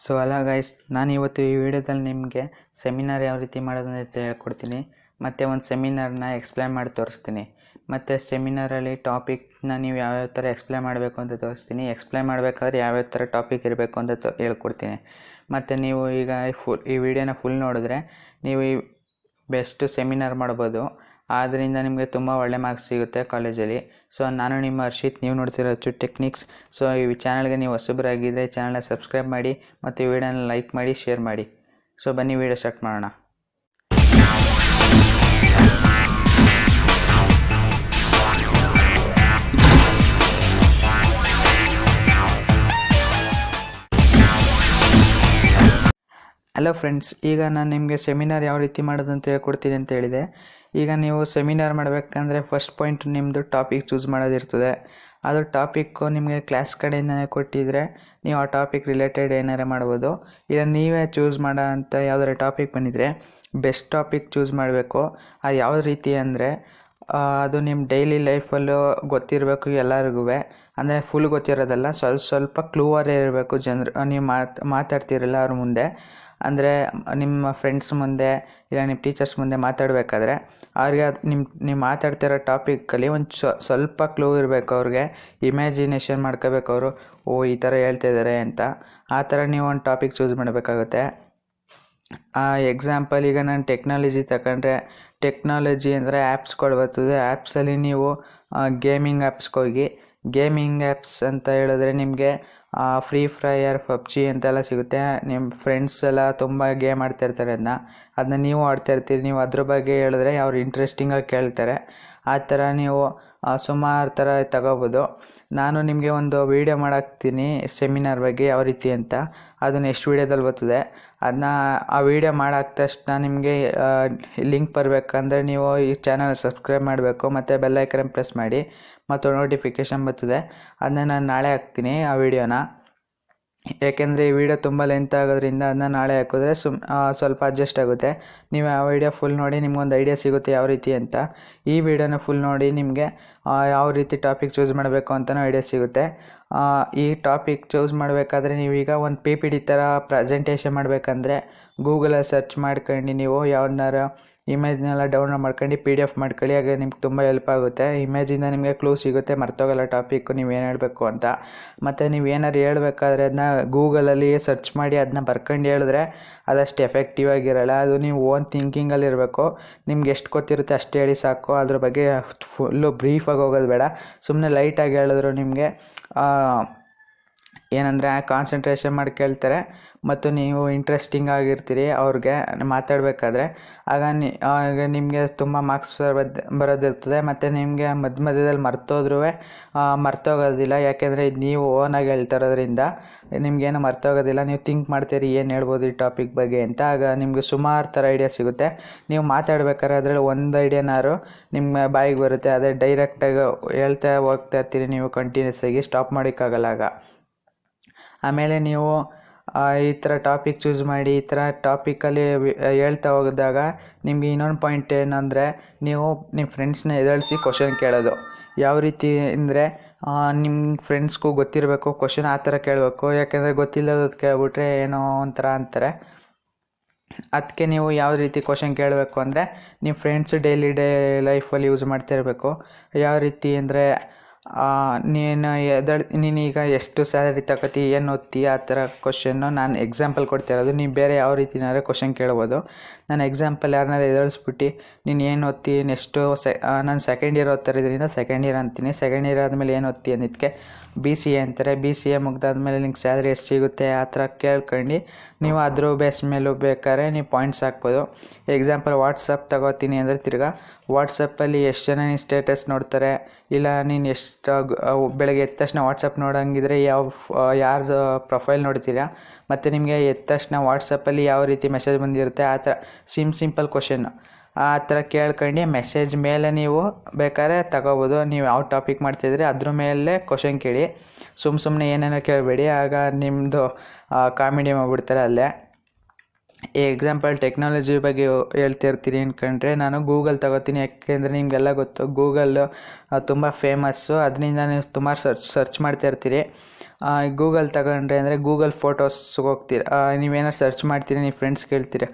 Hello guys, ನಾನು ಇವತ್ತು ಈ ವಿಡಿಯೋದಲ್ಲಿ ನಿಮಗೆ ಸೆಮಿನಾರ್ ಯಾವ ರೀತಿ ಮಾಡೋದು ಅಂತ ಹೇಳ್ಕೊಡ್ತೀನಿ. ಮತ್ತು ಒಂದು ಸೆಮಿನಾರ್ನ ಎಕ್ಸ್ಪ್ಲೈನ್ ಮಾಡಿ ತೋರಿಸ್ತೀನಿ. ಮತ್ತು ಸೆಮಿನಾರಲ್ಲಿ ಟಾಪಿಕ್ನ ನೀವು ಯಾವ್ಯಾವ ಥರ ಎಕ್ಸ್ಪ್ಲೈನ್ ಮಾಡಬೇಕು ಅಂತ ತೋರಿಸ್ತೀನಿ. ಎಕ್ಸ್ಪ್ಲೈನ್ ಮಾಡಬೇಕಾದ್ರೆ ಯಾವ್ಯಾವ ಥರ ಟಾಪಿಕ್ ಇರಬೇಕು ಅಂತ ಹೇಳ್ಕೊಡ್ತೀನಿ. ಮತ್ತು ನೀವು ಈಗ ಈ ವಿಡಿಯೋನ ಫುಲ್ ನೋಡಿದ್ರೆ ನೀವು ಈ ಬೆಸ್ಟ್ ಸೆಮಿನಾರ್ ಮಾಡ್ಬೋದು. ಆದ್ದರಿಂದ ನಿಮಗೆ ತುಂಬ ಒಳ್ಳೆ ಮಾರ್ಕ್ಸ್ ಸಿಗುತ್ತೆ ಕಾಲೇಜಲ್ಲಿ. ನಾನು ನಿಮ್ಮ ಹರ್ಷಿತ್, ನೀವು ನೋಡ್ತಿರೋ ಟೆಕ್ನಿಕ್ಸ್. ಈ ಚಾನಲ್ಗೆ ನೀವು ಹೊಸಬರಾಗಿದ್ದರೆ ಚಾನಲ್ನ ಸಬ್ಸ್ಕ್ರೈಬ್ ಮಾಡಿ ಮತ್ತು ಈ ವಿಡಿಯೋನ ಲೈಕ್ ಮಾಡಿ, ಶೇರ್ ಮಾಡಿ. ಬನ್ನಿ ವಿಡಿಯೋ ಸ್ಟಾರ್ಟ್ ಮಾಡೋಣ. ಹಲೋ ಫ್ರೆಂಡ್ಸ್, ಈಗ ನಾನು ನಿಮಗೆ ಸೆಮಿನಾರ್ ಯಾವ ರೀತಿ ಮಾಡೋದು ಅಂತ ಹೇಳ್ಕೊಡ್ತೀನಿ ಅಂತ ಹೇಳಿದೆ. ಈಗ ನೀವು ಸೆಮಿನಾರ್ ಮಾಡಬೇಕಂದ್ರೆ ಫಸ್ಟ್ ಪಾಯಿಂಟ್ ನಿಮ್ಮದು ಟಾಪಿಕ್ ಚೂಸ್ ಮಾಡೋದಿರ್ತದೆ. ಅದು ಟಾಪಿಕ್ಕು ನಿಮಗೆ ಕ್ಲಾಸ್ ಕಡೆಯಿಂದನೇ ಕೊಟ್ಟಿದ್ದರೆ ನೀವು ಆ ಟಾಪಿಕ್ ರಿಲೇಟೆಡ್ ಏನಾರು ಮಾಡ್ಬೋದು. ಈಗ ನೀವೇ ಚೂಸ್ ಮಾಡೋ ಅಂತ ಯಾವ್ದಾರು ಟಾಪಿಕ್ ಬಂದಿದ್ದರೆ ಬೆಸ್ಟ್ ಟಾಪಿಕ್ ಚೂಸ್ ಮಾಡಬೇಕು. ಅದು ಯಾವ ರೀತಿ ಅಂದರೆ ಅದು ನಿಮ್ಮ ಡೈಲಿ ಲೈಫಲ್ಲೂ ಗೊತ್ತಿರಬೇಕು ಎಲ್ಲರಿಗೂ. ಅಂದರೆ ಫುಲ್ ಗೊತ್ತಿರೋದಲ್ಲ, ಸ್ವಲ್ಪ ಕ್ಲೂವರೇ ಇರಬೇಕು. ಜನರು ನೀವು ಮಾತಾಡ್ತಿರಲ್ಲ ಅವ್ರ ಮುಂದೆ, ಅಂದರೆ ನಿಮ್ಮ ಫ್ರೆಂಡ್ಸ್ ಮುಂದೆ ಇಲ್ಲ ನಿಮ್ಮ ಟೀಚರ್ಸ್ ಮುಂದೆ ಮಾತಾಡಬೇಕಾದ್ರೆ ಅವ್ರಿಗೆ ನೀವು ಮಾತಾಡ್ತಿರೋ ಟಾಪಿಕಲ್ಲಿ ಒಂದು ಸ್ವಲ್ಪ ಕ್ಲೂ ಇರಬೇಕು. ಅವ್ರಿಗೆ ಇಮ್ಯಾಜಿನೇಷನ್ ಮಾಡ್ಕೋಬೇಕು ಅವರು, ಈ ಥರ ಹೇಳ್ತಾಯಿದ್ದಾರೆ ಅಂತ. ಆ ಥರ ನೀವು ಒಂದು ಟಾಪಿಕ್ ಚೂಸ್ ಮಾಡಬೇಕಾಗುತ್ತೆ. ಎಕ್ಸಾಂಪಲ್, ಈಗ ನಾನು ಟೆಕ್ನಾಲಜಿ ತಗೊಂಡ್ರೆ, ಟೆಕ್ನಾಲಜಿ ಅಂದರೆ ಆ್ಯಪ್ಸ್ಗಳು ಬರ್ತದೆ. ಆ್ಯಪ್ಸಲ್ಲಿ ನೀವು ಗೇಮಿಂಗ್ ಆ್ಯಪ್ಸ್ಗೆ ಹೋಗಿ, ಗೇಮಿಂಗ್ ಆ್ಯಪ್ಸ್ ಅಂತ ಹೇಳಿದ್ರೆ ನಿಮಗೆ ಫ್ರೀ ಫೈರ್, ಪಬ್ಜಿ ಅಂತೆಲ್ಲ ಸಿಗುತ್ತೆ. ನಿಮ್ಮ ಫ್ರೆಂಡ್ಸ್ ಎಲ್ಲ ತುಂಬ ಗೇಮ್ ಆಡ್ತಾಯಿರ್ತಾರೆ. ಅದನ್ನ ನೀವು ಆಡ್ತಾಯಿರ್ತೀರಿ. ನೀವು ಅದ್ರ ಬಗ್ಗೆ ಹೇಳಿದ್ರೆ ಅವ್ರು ಇಂಟ್ರೆಸ್ಟಿಂಗಾಗಿ ಕೇಳ್ತಾರೆ. ಆ ಥರ ನೀವು ಸುಮಾರು ಥರ ತಗೋಬೋದು. ನಾನು ನಿಮಗೆ ಒಂದು ವೀಡಿಯೋ ಮಾಡಾಕ್ತೀನಿ ಸೆಮಿನಾರ್ ಬಗ್ಗೆ ಯಾವ ರೀತಿ ಅಂತ. ಅದು ನೆಕ್ಸ್ಟ್ ವೀಡಿಯೋದಲ್ಲಿ ಬರ್ತದೆ. ಆ ವಿಡಿಯೋ ಮಾಡಾಕ ತಕ್ಷಣ ನಿಮಗೆ ಲಿಂಕ್ ಬರಬೇಕಂದ್ರೆ ನೀವು ಈ ಚಾನಲ್ ಸಬ್ಸ್ಕ್ರೈಬ್ ಮಾಡಬೇಕು ಮತ್ತು ಬೆಲ್ ಐಕನ್ ಪ್ರೆಸ್ ಮಾಡಿ ಮತ್ತು ನೋಟಿಫಿಕೇಷನ್ ಬರ್ತದೆ. ಅದನ್ನ ನಾನು ನಾಳೆ ಹಾಕ್ತೀನಿ ಆ ವಿಡಿಯೋನ. ಏಕೆಂದರೆ ಈ ವಿಡಿಯೋ ತುಂಬ ಲೆಂತ್ ಆಗೋದ್ರಿಂದ ಅದನ್ನ ನಾಳೆ ಹಾಕಿದ್ರೆ ಸ್ವಲ್ಪ ಅಡ್ಜಸ್ಟ್ ಆಗುತ್ತೆ. ನೀವು ಆ ವಿಡಿಯೋ ಫುಲ್ ನೋಡಿ ನಿಮ್ಗೊಂದು ಐಡಿಯಾ ಸಿಗುತ್ತೆ ಯಾವ ರೀತಿ ಅಂತ. ಈ ವಿಡಿಯೋನ ಫುಲ್ ನೋಡಿ ನಿಮಗೆ ಯಾವ ರೀತಿ ಟಾಪಿಕ್ ಚೂಸ್ ಮಾಡಬೇಕು ಅಂತಲೂ ಐಡಿಯಾ ಸಿಗುತ್ತೆ. ಈ ಟಾಪಿಕ್ ಚೂಸ್ ಮಾಡಬೇಕಾದ್ರೆ ನೀವೀಗ ಒಂದು PPT ಥರ ಪ್ರೆಸೆಂಟೇಷನ್ ಮಾಡಬೇಕಂದ್ರೆ ಗೂಗಲಲ್ಲಿ ಸರ್ಚ್ ಮಾಡ್ಕೊಂಡು ನೀವು ಯಾವ್ದನ್ನಾರ ಇಮೇಜ್ನೆಲ್ಲ ಡೌನ್ಲೋಡ್ ಮಾಡ್ಕೊಂಡು PDF ಮಾಡ್ಕೊಳ್ಳಿ. ಆಗ ನಿಮ್ಗೆ ತುಂಬ ಹೆಲ್ಪ್ ಆಗುತ್ತೆ. ಇಮೇಜಿಂದ ನಿಮಗೆ ಕ್ಲೂ ಸಿಗುತ್ತೆ, ಮರ್ತೋಗಲ್ಲ ಟಾಪಿಕ್ಕು ನೀವು ಏನು ಹೇಳಬೇಕು ಅಂತ. ಮತ್ತು ನೀವು ಏನಾರು ಹೇಳ್ಬೇಕಾದ್ರೆ ಅದನ್ನ ಗೂಗಲಲ್ಲಿ ಸರ್ಚ್ ಮಾಡಿ ಅದನ್ನ ಬರ್ಕೊಂಡು ಹೇಳಿದ್ರೆ ಅದಷ್ಟು ಎಫೆಕ್ಟಿವ್ ಆಗಿರಲ್ಲ. ಅದು ನೀವು ಓನ್ ಥಿಂಕಿಂಗಲ್ಲಿ ಇರಬೇಕು. ನಿಮ್ಗೆ ಎಷ್ಟು ಗೊತ್ತಿರುತ್ತೆ ಅಷ್ಟು ಹೇಳಿ ಸಾಕು. ಅದ್ರ ಬಗ್ಗೆ ಫುಲ್ಲು ಬ್ರೀಫಾಗಿ ಹೋಗೋದು ಬೇಡ. ಸುಮ್ಮನೆ ಲೈಟಾಗಿ ಹೇಳಿದ್ರು ನಿಮಗೆ ಏನಂದರೆ ಕಾನ್ಸಂಟ್ರೇಷನ್ ಮಾಡಿ ಕೇಳ್ತಾರೆ ಮತ್ತು ನೀವು ಇಂಟ್ರೆಸ್ಟಿಂಗ್ ಆಗಿರ್ತೀರಿ ಅವ್ರಿಗೆ ಮಾತಾಡಬೇಕಾದ್ರೆ. ಆಗ ನಿಮಗೆ ತುಂಬ ಮಾರ್ಕ್ಸ್ ಬರೋದಿರ್ತದೆ. ಮತ್ತು ನಿಮಗೆ ಮಧ್ಯದಲ್ಲಿ ಮರ್ತೋಗೋದಿಲ್ಲ. ಯಾಕೆಂದರೆ ಇದು ನೀವು ಓನಾಗಿ ಹೇಳ್ತಾ ಇರೋದ್ರಿಂದ ನಿಮಗೇನು ಮರ್ತೋಗೋದಿಲ್ಲ. ನೀವು ಥಿಂಕ್ ಮಾಡ್ತೀರಿ ಏನು ಹೇಳ್ಬೋದು ಈ ಟಾಪಿಕ್ ಬಗ್ಗೆ ಅಂತ. ಆಗ ನಿಮಗೆ ಸುಮಾರು ಥರ ಐಡಿಯಾ ಸಿಗುತ್ತೆ. ನೀವು ಮಾತಾಡ್ಬೇಕಾದ್ರೆ ಅದರಲ್ಲಿ ಒಂದು ಐಡಿಯಾನಾರು ನಿಮ್ಮ ಬಾಯಿಗೆ ಬರುತ್ತೆ. ಅದೇ ಡೈರೆಕ್ಟಾಗಿ ಹೇಳ್ತಾ ಹೋಗ್ತಾ ಇರ್ತೀರಿ ನೀವು ಕಂಟಿನ್ಯೂಸ್ ಆಗಿ, ಸ್ಟಾಪ್ ಮಾಡೋಕ್ಕಾಗಲ್ಲ ಆಗ. ಆಮೇಲೆ ನೀವು ಈ ಥರ ಟಾಪಿಕ್ ಚೂಸ್ ಮಾಡಿ ಈ ಥರ ಟಾಪಿಕಲ್ಲಿ ಹೇಳ್ತಾ ಹೋಗಿದಾಗ ನಿಮಗೆ ಇನ್ನೊಂದು ಪಾಯಿಂಟ್ ಏನಂದರೆ ನೀವು ನಿಮ್ಮ ಫ್ರೆಂಡ್ಸ್ನ ಎದುರಿಸಿ ಕ್ವಶನ್ ಕೇಳೋದು. ಯಾವ ರೀತಿ ಅಂದರೆ ನಿಮ್ಮ ಫ್ರೆಂಡ್ಸ್ಗೂ ಗೊತ್ತಿರಬೇಕು ಕ್ವಶನ್, ಆ ಥರ ಕೇಳಬೇಕು. ಯಾಕೆಂದರೆ ಗೊತ್ತಿಲ್ಲದದು ಕೇಳ್ಬಿಟ್ರೆ ಏನೋ ಒಂಥರ ಅಂತಾರೆ. ಅದಕ್ಕೆ ನೀವು ಯಾವ ರೀತಿ ಕ್ವಶನ್ ಕೇಳಬೇಕು ಅಂದರೆ ನಿಮ್ಮ ಫ್ರೆಂಡ್ಸ್ ಡೈಲಿ ಲೈಫಲ್ಲಿ ಯೂಸ್ ಮಾಡ್ತಾ ಇರಬೇಕು. ಯಾವ ರೀತಿ ಅಂದರೆ ನೀನೀಗ ಎಷ್ಟು ಸ್ಯಾಲರಿ ತಗೋತಿ, ಏನು ಓದ್ತಿ, ಆ ಥರ ಕ್ವಶನ್ನು ನಾನು ಎಕ್ಸಾಂಪಲ್ ಕೊಡ್ತಿರೋದು. ನೀವು ಬೇರೆ ಯಾವ ರೀತಿನಾದ್ರೆ ಕ್ವಶನ್ ಕೇಳ್ಬೋದು. ನಾನು ಎಕ್ಸಾಂಪಲ್ ಯಾರನ್ನಾರು ಎದುರಿಸ್ಬಿಟ್ಟು ನೀನು ಏನು ಓದ್ತಿ, ನೆಕ್ಸ್ಟು ನಾನು ಸೆಕೆಂಡ್ ಇಯರ್ ಓದ್ತಾ ಇರೋದ್ರಿಂದ ಸೆಕೆಂಡ್ ಇಯರ್ ಅಂತೀನಿ. ಸೆಕೆಂಡ್ ಇಯರ್ ಆದಮೇಲೆ ಏನು ಓದ್ತಿ ಅಂದಿದ್ದಕ್ಕೆ BCA ಅಂತಾರೆ. BCA ಮುಗ್ದಾದ್ಮೇಲೆ ನಿಂಗೆ ಸ್ಯಾಲರಿ ಎಷ್ಟು ಸಿಗುತ್ತೆ ಆ ಥರ ಕೇಳ್ಕೊಂಡು ನೀವು ಅದ್ರ ಬೇಸ್ ಮೇಲೂ ಬೇಕಾದ್ರೆ ನೀವು ಪಾಯಿಂಟ್ಸ್ ಹಾಕ್ಬೋದು. ಎಕ್ಸಾಂಪಲ್ ವಾಟ್ಸಪ್ ತಗೋತೀನಿ ಅಂದರೆ ತಿರ್ಗಾ ವಾಟ್ಸಪ್ಪಲ್ಲಿ ಎಷ್ಟು ಜನ ನೀನು ಸ್ಟೇಟಸ್ ನೋಡ್ತಾರೆ, ಇಲ್ಲ ನೀನು ಎಷ್ಟು ಬೆಳಗ್ಗೆ ಎದ್ದ ತಕ್ಷಣ ವಾಟ್ಸಪ್ ನೋಡೋಂಗಿದ್ರೆ ಯಾರ್ದು ಪ್ರೊಫೈಲ್ ನೋಡ್ತೀರಾ, ಮತ್ತು ನಿಮಗೆ ಎದ್ದ ತಕ್ಷಣ ವಾಟ್ಸಪ್ಪಲ್ಲಿ ಯಾವ ರೀತಿ ಮೆಸೇಜ್ ಬಂದಿರುತ್ತೆ ಆ ಥರ ಸಿಂಪಲ್ ಕ್ವಶನ್ನು ಆ ಥರ ಕೇಳ್ಕೊಂಡು ಮೆಸೇಜ್ ಮೇಲೆ ನೀವು ಬೇಕಾದ್ರೆ ತಗೋಬೋದು. ನೀವು ಯಾವ ಟಾಪಿಕ್ ಮಾಡ್ತಿದ್ರೆ ಅದ್ರ ಮೇಲೆ ಕ್ವಶನ್ ಕೇಳಿ. ಸುಮ್ಮನೆ ಏನೇನೋ ಕೇಳಬೇಡಿ, ಆಗ ನಿಮ್ಮದು ಕಾಮಿಡಿ ಮಾಡಿಬಿಡ್ತಾರೆ ಅಲ್ಲೇ. ಎಕ್ಸಾಂಪಲ್ ಟೆಕ್ನಾಲಜಿ ಬಗ್ಗೆ ಹೇಳ್ತಿರ್ತೀನಿ ಅನ್ಕೊಂಡ್ರೆ ನಾನು ಗೂಗಲ್ ತಗೋತೀನಿ. ಯಾಕೆಂದರೆ ನಿಮಗೆಲ್ಲ ಗೊತ್ತು ಗೂಗಲ್ ತುಂಬ ಫೇಮಸ್ಸು. ಅದರಿಂದ ನೀವು ಸುಮಾರು ಸರ್ಚ್ ಮಾಡ್ತಾ ಇರ್ತೀರಿ. ಗೂಗಲ್ ತಗೊಂಡ್ರೆ ಅಂದರೆ ಗೂಗಲ್ ಫೋಟೋಸ್ಗೆ ಹೋಗ್ತೀರ, ನೀವೇನಾರು ಸರ್ಚ್ ಮಾಡ್ತೀರಿ, ನೀವು ಫ್ರೆಂಡ್ಸ್ ಕೇಳ್ತೀರ.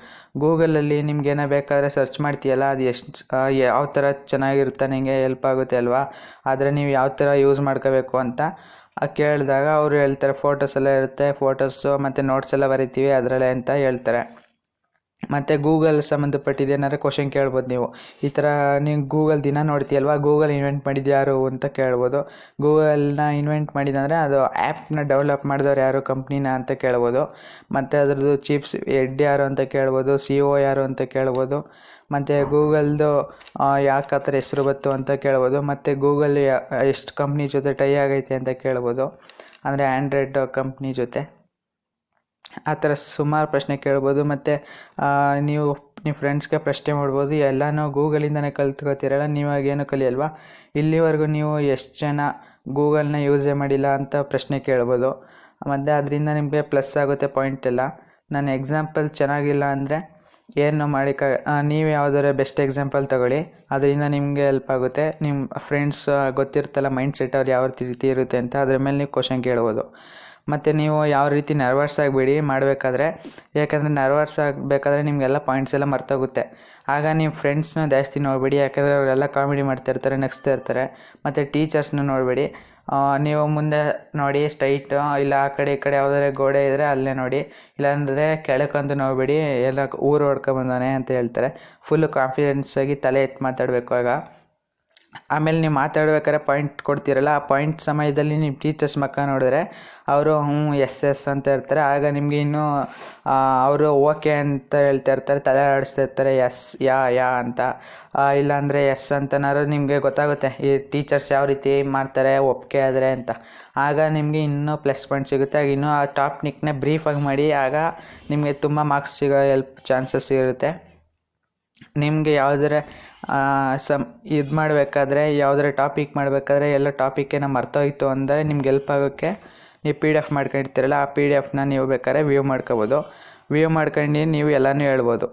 ಗೂಗಲಲ್ಲಿ ನಿಮ್ಗೇನೋ ಬೇಕಾದರೆ ಸರ್ಚ್ ಮಾಡ್ತೀಯಲ್ಲ, ಅದು ಎಷ್ಟು ಯಾವ ಥರ ಚೆನ್ನಾಗಿರುತ್ತೆ, ನಿಮಗೆ ಹೆಲ್ಪ್ ಆಗುತ್ತೆ ಅಲ್ವಾ. ಆದರೆ ನೀವು ಯಾವ ಥರ ಯೂಸ್ ಮಾಡ್ಕೋಬೇಕು ಅಂತ ಕೇಳಿದಾಗ ಅವರು ಹೇಳ್ತಾರೆ, ಫೋಟೋಸ್ ಎಲ್ಲ ಇರುತ್ತೆ, ಫೋಟೋಸು ಮತ್ತು ನೋಟ್ಸ್ ಎಲ್ಲ ಬರಿತೀವಿ ಅದರಲ್ಲೇ ಅಂತ ಹೇಳ್ತಾರೆ. ಮತ್ತು ಗೂಗಲ್ ಸಂಬಂಧಪಟ್ಟಿದ್ದು ಏನಾದ್ರು ಕ್ವಶನ್ ಕೇಳ್ಬೋದು ನೀವು. ಈ ಥರ ನೀವು ಗೂಗಲ್ ದಿನ ನೋಡ್ತೀಯಲ್ವಾ, ಗೂಗಲ್ ಇನ್ವೆಂಟ್ ಮಾಡಿದ್ದು ಯಾರು ಅಂತ ಕೇಳ್ಬೋದು. ಗೂಗಲ್ನ ಇನ್ವೆಂಟ್ ಮಾಡಿದಂದರೆ ಅದು ಆ್ಯಪ್ನ ಡೆವಲಪ್ ಮಾಡಿದವ್ರು ಯಾರು, ಕಂಪ್ನಿನ ಅಂತ ಕೇಳ್ಬೋದು. ಮತ್ತು ಅದ್ರದ್ದು ಚೀಫ್ಸ್ ಹೆಡ್ ಯಾರು ಅಂತ ಕೇಳ್ಬೋದು, CEO ಯಾರು ಅಂತ ಕೇಳ್ಬೋದು. ಮತ್ತು ಗೂಗಲ್ದು ಯಾಕೆ ಆ ಥರ ಹೆಸರು ಬಂತು ಅಂತ ಕೇಳ್ಬೋದು. ಮತ್ತು ಗೂಗಲ್ ಎಷ್ಟು ಕಂಪ್ನಿ ಜೊತೆ ಟೈ ಆಗೈತೆ ಅಂತ ಕೇಳ್ಬೋದು, ಅಂದರೆ ಆ್ಯಂಡ್ರಾಯ್ಡ್ ಕಂಪ್ನಿ ಜೊತೆ. ಆ ಥರ ಸುಮಾರು ಪ್ರಶ್ನೆ ಕೇಳ್ಬೋದು. ಮತ್ತು ನೀವು ನಿಮ್ಮ ಫ್ರೆಂಡ್ಸ್ಗೆ ಪ್ರಶ್ನೆ ಮಾಡ್ಬೋದು. ಎಲ್ಲನೂ ಗೂಗಲಿಂದನೇ ಕಲ್ತ್ಕೋತೀರಲ್ಲ, ನೀವಾಗೇನು ಕಲಿಯಲ್ವಾ, ಇಲ್ಲಿವರೆಗೂ ನೀವು ಎಷ್ಟು ಜನ ಗೂಗಲ್ನ ಯೂಸೇ ಮಾಡಿಲ್ಲ ಅಂತ ಪ್ರಶ್ನೆ ಕೇಳ್ಬೋದು. ಮತ್ತು ಅದರಿಂದ ನಿಮಗೆ ಪ್ಲಸ್ ಆಗುತ್ತೆ ಪಾಯಿಂಟ್ ಎಲ್ಲ. ನನ್ನ ಎಕ್ಸಾಂಪಲ್ ಚೆನ್ನಾಗಿಲ್ಲ ಅಂದರೆ ಏನು ನೀವು ಯಾವುದಾದ್ರು ಬೆಸ್ಟ್ ಎಕ್ಸಾಂಪಲ್ ತಗೊಳ್ಳಿ, ಅದರಿಂದ ನಿಮಗೆ ಹೆಲ್ಪ್ ಆಗುತ್ತೆ. ನಿಮ್ಮ ಫ್ರೆಂಡ್ಸ್ ಗೊತ್ತಿರ್ತಲ್ಲ ಮೈಂಡ್ ಸೆಟ್ ಅವ್ರು ಯಾವ ರೀತಿ ಇರುತ್ತೆ ಅಂತ, ಅದ್ರ ಮೇಲೆ ನೀವು ಕ್ವಶನ್ ಕೇಳ್ಬೋದು. ಮತ್ತು ನೀವು ಯಾವ ರೀತಿ ನರ್ವಸ್ ಆಗಬೇಡಿ ಮಾಡಬೇಕಾದ್ರೆ, ಯಾಕಂದರೆ ನರ್ವಸ್ ಆಗಬೇಕಾದ್ರೆ ನಿಮಗೆಲ್ಲ ಪಾಯಿಂಟ್ಸ್ ಎಲ್ಲ ಮರ್ತೋಗುತ್ತೆ. ಆಗ ನೀವು ಫ್ರೆಂಡ್ಸ್ನ ಜಾಸ್ತಿ ನೋಡಬೇಡಿ, ಯಾಕಂದರೆ ಅವರೆಲ್ಲ ಕಾಮಿಡಿ ಮಾಡ್ತಾಯಿರ್ತಾರೆ, ನಗಿಸ್ತಾ ಇರ್ತಾರೆ. ಮತ್ತು ಟೀಚರ್ಸ್ನ ನೋಡಬೇಡಿ, ನೀವು ಮುಂದೆ ನೋಡಿ ಸ್ಟ್ರೈಟ್, ಇಲ್ಲ ಆ ಕಡೆ ಈ ಕಡೆ ಯಾವುದಾದ್ರೆ ಗೋಡೆ ಇದ್ದರೆ ಅಲ್ಲೇ ನೋಡಿ, ಇಲ್ಲಾಂದರೆ ಕೆಳಕ್ಕಂತೂ ನೋಡಬೇಡಿ, ಎಲ್ಲ ಊರು ಹೊಡ್ಕೊಂಬಂದಾನೆ ಅಂತ ಹೇಳ್ತಾರೆ. ಫುಲ್ಲು ಕಾನ್ಫಿಡೆನ್ಸಾಗಿ ತಲೆ ಎತ್ತಿ ಮಾತಾಡಬೇಕು. ಆಮೇಲೆ ನೀವು ಮಾತಾಡ್ಬೇಕಾದ್ರೆ ಪಾಯಿಂಟ್ ಕೊಡ್ತೀರಲ್ಲ, ಆ ಪಾಯಿಂಟ್ ಸಮಯದಲ್ಲಿ ನಿಮ್ಮ ಟೀಚರ್ಸ್ ಮುಖ ನೋಡಿದ್ರೆ ಅವರು ಎಸ್ ಅಂತ ಇರ್ತಾರೆ. ಆಗ ನಿಮಗೆ ಇನ್ನೂ ಅವರು ಓಕೆ ಅಂತ ಹೇಳ್ತಾ ಇರ್ತಾರೆ, ತಲೆ ಆಡಿಸ್ತಾ ಇರ್ತಾರೆ, ಎಸ್ ಯಾ ಅಂತ. ಇಲ್ಲಾಂದರೆ ಎಸ್ ಅಂತನಾದ್ರು ನಿಮಗೆ ಗೊತ್ತಾಗುತ್ತೆ ಈ ಟೀಚರ್ಸ್ ಯಾವ ರೀತಿ ಮಾಡ್ತಾರೆ ಒಪ್ಪಿಗೆ ಆದರೆ ಅಂತ. ಆಗ ನಿಮಗೆ ಇನ್ನೂ ಪ್ಲಸ್ ಪಾಯಿಂಟ್ ಸಿಗುತ್ತೆ. ಆಗ ಇನ್ನೂ ಆ ಟಾಪಿಕ್ನೇ ಬ್ರೀಫಾಗಿ ಮಾಡಿ, ಆಗ ನಿಮಗೆ ತುಂಬ ಮಾರ್ಕ್ಸ್ ಸಿಗೋ ಚಾನ್ಸಸ್ ಇರುತ್ತೆ. ನಿಮಗೆ ಯಾವುದಾರ ಇದು ಮಾಡಬೇಕಾದ್ರೆ, ಯಾವುದಾರ ಟಾಪಿಕ್ ಮಾಡಬೇಕಾದ್ರೆ ಎಲ್ಲ ಟಾಪಿಕ್ಕೇನೋ ಮರ್ತೋಯ್ತು ಅಂದರೆ ನಿಮ್ಗೆ ಹೆಲ್ಪ್ ಆಗೋಕ್ಕೆ ನೀವು PDF ಮಾಡ್ಕೊಂಡಿರ್ತೀರಲ್ಲ, ಆ PDFನ ನೀವು ಬೇಕಾದ್ರೆ ವ್ಯೂ ಮಾಡ್ಕೋಬೋದು. ವ್ಯೂ ಮಾಡ್ಕೊಂಡು ನೀವು ಎಲ್ಲನೂ ಹೇಳ್ಬೋದು.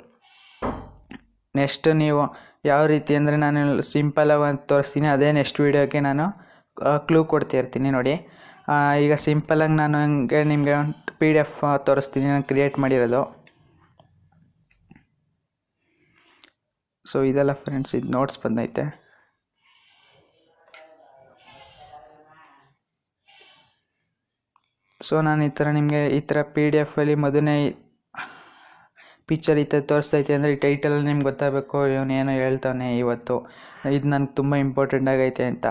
ನೆಕ್ಸ್ಟ್ ನೀವು ಯಾವ ರೀತಿ ಅಂದರೆ, ನಾನು ಸಿಂಪಲಾಗಿ ಒಂದು ತೋರಿಸ್ತೀನಿ, ಅದೇ ನೆಕ್ಸ್ಟ್ ವೀಡಿಯೋಗೆ ನಾನು ಕ್ಲೂ ಕೊಡ್ತಿರ್ತೀನಿ ನೋಡಿ. ಈಗ ಸಿಂಪಲಾಗಿ ನಾನು ನಿಮಗೆ PDF ತೋರಿಸ್ತೀನಿ, ನಾನು ಕ್ರಿಯೇಟ್ ಮಾಡಿರೋದು. ಸೊ ಇದೆಲ್ಲ ಫ್ರೆಂಡ್ಸ್, ಇದು ನೋಟ್ಸ್ ಬಂದೈತೆ. ಸೊ ನಾನು ಈ ಥರ ನಿಮಗೆ ಈ ಥರ PDF ಮೊದಲನೇ ಪಿಕ್ಚರ್ ಈ ಥರ ತೋರಿಸ್ತೈತೆ ಅಂದರೆ ಈ ಟೈಟಲಲ್ಲಿ ನಿಮ್ಗೆ ಗೊತ್ತಾಗಬೇಕು ಇವನು ಏನೋ ಹೇಳ್ತಾನೆ ಇವತ್ತು, ಇದು ನನಗೆ ತುಂಬ ಇಂಪಾರ್ಟೆಂಟ್ ಆಗೈತೆ ಅಂತ.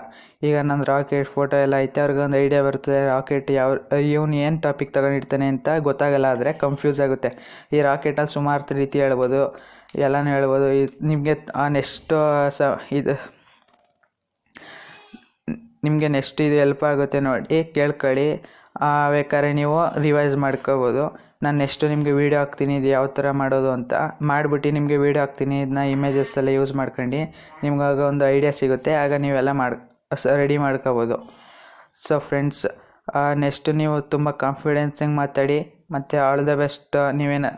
ಈಗ ನನ್ನ ರಾಕೆಟ್ ಫೋಟೋ ಎಲ್ಲ ಐತೆ, ಅವ್ರಿಗೊಂದು ಐಡಿಯಾ ಬರ್ತದೆ ರಾಕೆಟ್ ಇವನು ಏನು ಟಾಪಿಕ್ ತಗೊಂಡಿರ್ತಾನೆ ಅಂತ ಗೊತ್ತಾಗಲ್ಲ, ಆದರೆ ಕನ್ಫ್ಯೂಸ್ ಆಗುತ್ತೆ. ಈ ರಾಕೆಟಲ್ಲಿ ಸುಮಾರು ರೀತಿ ಹೇಳ್ಬೋದು, ಎಲ್ಲನೂ ಹೇಳ್ಬೋದು. ನಿಮಗೆ ನೆಕ್ಸ್ಟ್ ಇದು ಹೆಲ್ಪ್ ಆಗುತ್ತೆ ನೋಡಿ, ಕೇಳ್ಕೊಳ್ಳಿ. ಬೇಕಾದ್ರೆ ನೀವು ರಿವೈಸ್ ಮಾಡ್ಕೋಬೋದು. ನಾನು ನೆಕ್ಸ್ಟು ನಿಮಗೆ ವೀಡಿಯೋ ಹಾಕ್ತೀನಿ ಇದು ಯಾವ ಥರ ಮಾಡೋದು ಅಂತ, ಮಾಡಿಬಿಟ್ಟು ನಿಮಗೆ ವೀಡಿಯೋ ಹಾಕ್ತೀನಿ. ಇದನ್ನ ಇಮೇಜಸ್ ಎಲ್ಲ ಯೂಸ್ ಮಾಡ್ಕೊಂಡು ನಿಮ್ಗಾಗ ಒಂದು ಐಡಿಯಾ ಸಿಗುತ್ತೆ, ಆಗ ನೀವೆಲ್ಲ ರೆಡಿ ಮಾಡ್ಕೋಬೋದು. ಸೊ ಫ್ರೆಂಡ್ಸ್, ನೆಕ್ಸ್ಟು ನೀವು ತುಂಬ ಕಾನ್ಫಿಡೆನ್ಸಾಗಿ ಮಾತಾಡಿ, ಮತ್ತು ಆಲ್ ದ ಬೆಸ್ಟ್. ನೀವೇನು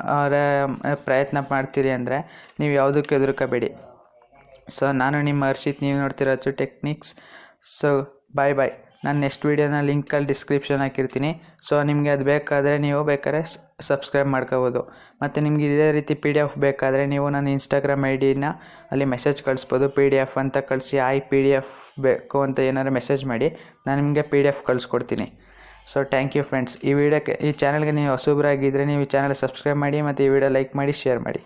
ಪ್ರಯತ್ನ ಮಾಡ್ತೀರಿ ಅಂದರೆ ನೀವು ಯಾವುದಕ್ಕೂ ಹೆದರ್ಕೋಬೇಡಿ. ಸೊ ನಾನು ನಿಮ್ಮ ಹರ್ಷಿತ್, ನೀವು ನೋಡ್ತಿರೋದು ಟೆಕ್ನಿಕ್ಸ್. So bye. ನಾನು ನೆಕ್ಸ್ಟ್ ವೀಡಿಯೋನ ಲಿಂಕಲ್ಲಿ ಡಿಸ್ಕ್ರಿಪ್ಷನ್ ಹಾಕಿರ್ತೀನಿ. ಸೊ ನಿಮಗೆ ಅದು ಬೇಕಾದರೆ ನೀವು ಬೇಕಾದ್ರೆ ಸಬ್ಸ್ಕ್ರೈಬ್ ಮಾಡ್ಕೋಬೋದು. ಮತ್ತು ನಿಮ್ಗೆ ಇದೇ ರೀತಿ PDF ಬೇಕಾದರೆ ನೀವು ನನ್ನ ಇನ್ಸ್ಟಾಗ್ರಾಮ್ ID-ನ ಅಲ್ಲಿ ಮೆಸೇಜ್ ಕಳಿಸ್ಬೋದು. PDF ಅಂತ ಕಳಿಸಿ PDF ಬೇಕು ಅಂತ ಏನಾದ್ರು ಮೆಸೇಜ್ ಮಾಡಿ, ನಾನು ನಿಮಗೆ PDF ಕಳಿಸ್ಕೊಡ್ತೀನಿ. So thank you friends. ಈ ಚಾನಲ್ಗೆ ನೀವು ಹೊಸಬ್ರಾಗಿದ್ದರೆ ನೀವು ಈ ಚಾನಲ್ ಸಬ್ಸ್ಕ್ರೈಬ್ ಮಾಡಿ, ಮತ್ತು ಈ ವಿಡಿಯೋ ಲೈಕ್ ಮಾಡಿ, ಶೇರ್ ಮಾಡಿ.